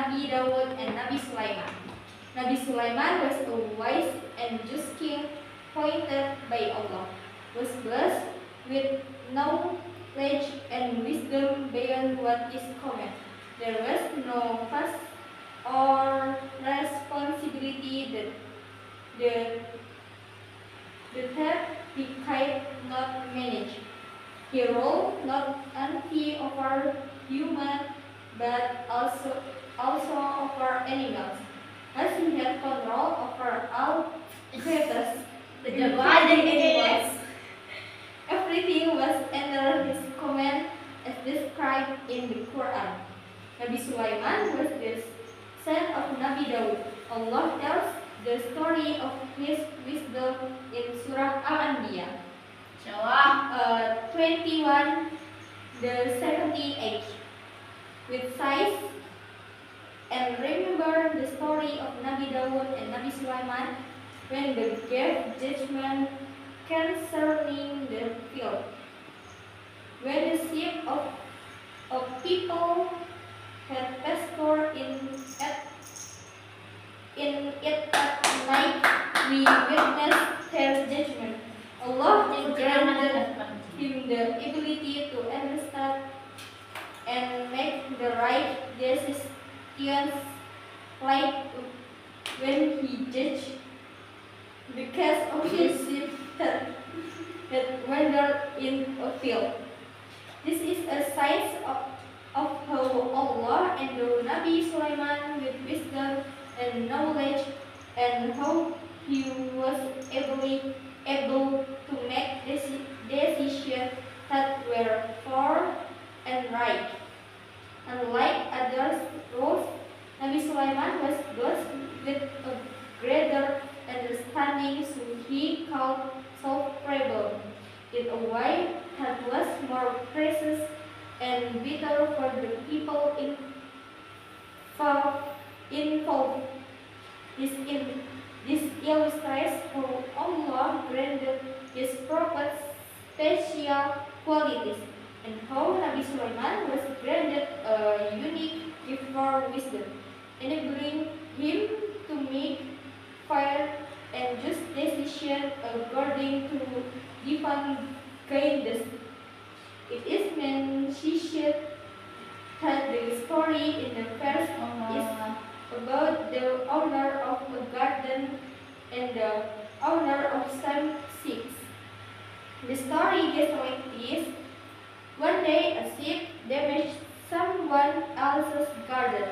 Nabi Dawud and Nabi Sulaiman. Nabi Sulaiman was a wise and just king appointed by Allah, was blessed with knowledge and wisdom beyond what is common. There was no fuss or responsibility that he could not manage. He ruled not only over human but also over animals. As he had control over all creatures, animals, everything was under his command as described in the Quran. Nabi Sulaiman was the son of Nabi Dawud. Allah tells the story of his wisdom in Surah Al-Anbiya 21, the 78, with size. And remember the story of Nabi Dawud and Nabi Sulaiman when they gave judgment concerning the field. When the sheep of people had pasture in it at night, we witnessed their judgment. Allah granted him the ability to understand and make the right decisions, like when he judged the case of the sheep that wandered in a field. This is a sign of how Allah endowed Nabi Sulaiman with wisdom and knowledge, and how he was able to make decisions that were fair and right. Unlike others, Nabi Sulaiman was blessed with a greater understanding, so he could solve problems in a way that was more precious and better for the people involved. This illustrates how Allah granted his prophets special qualities, and how Nabi Sulaiman was granted a unique gift for wisdom, enabling him to make fair and just decisions according to divine guidance. It is mentioned that the story in the verse is about the owner of a garden and the owner of some sheep. The story goes like this. One day a sheep damaged someone else's garden.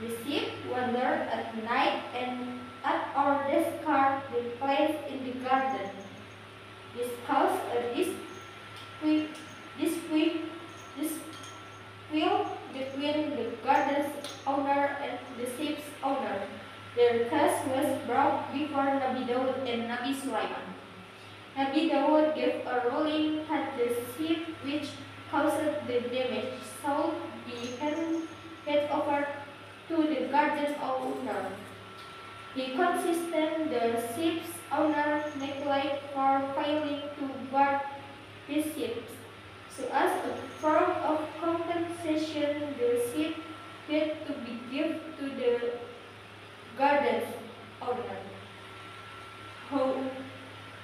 The sheep wandered at night and or discarded the plants in the garden. This caused a dispute between the garden's owner and the sheep's owner. Their case was brought before Nabi Dawud and Nabi Sulaiman. Nabi Dawud gave a ruling that the sheep which caused the damage should be handed over to the garden owner. He consisted the sheep's owner neglect for failing to guard his sheep. So as a form of compensation, the sheep had to be given to the garden's owner.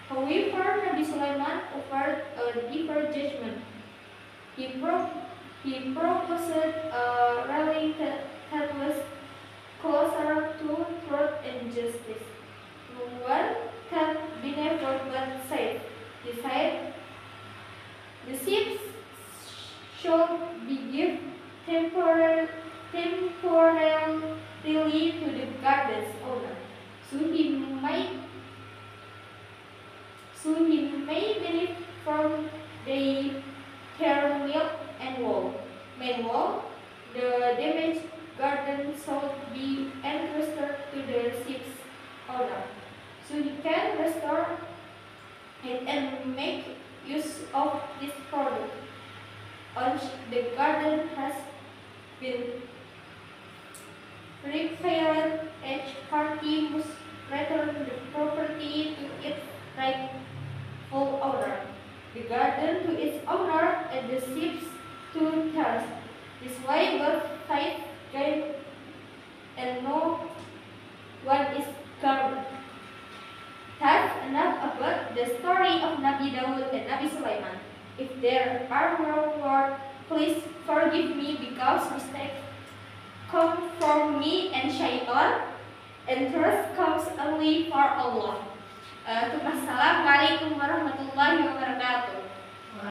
However, Nabi Sulaiman offered a different judgment. He proposed a ruling that was closer to truth and justice. No one can be never but said. He said, the sheep should be given temporarily to the garden's owner, so he may benefit from their milk and wool. Meanwhile, the damaged garden should be entrusted to the sheep's owner, so he can restore it and make use of this product. Once the garden has been repaired, each party must return the property to its rightful owner, the garden to its owner, and the sheep to theirs. This way, both sides gain the story of Nabi Daud and Nabi Sulaiman. If there are wrong words, please forgive me because mistakes come from me and Shaitan, and trust comes only for Allah. Assalamualaikum warahmatullahi wabarakatuh.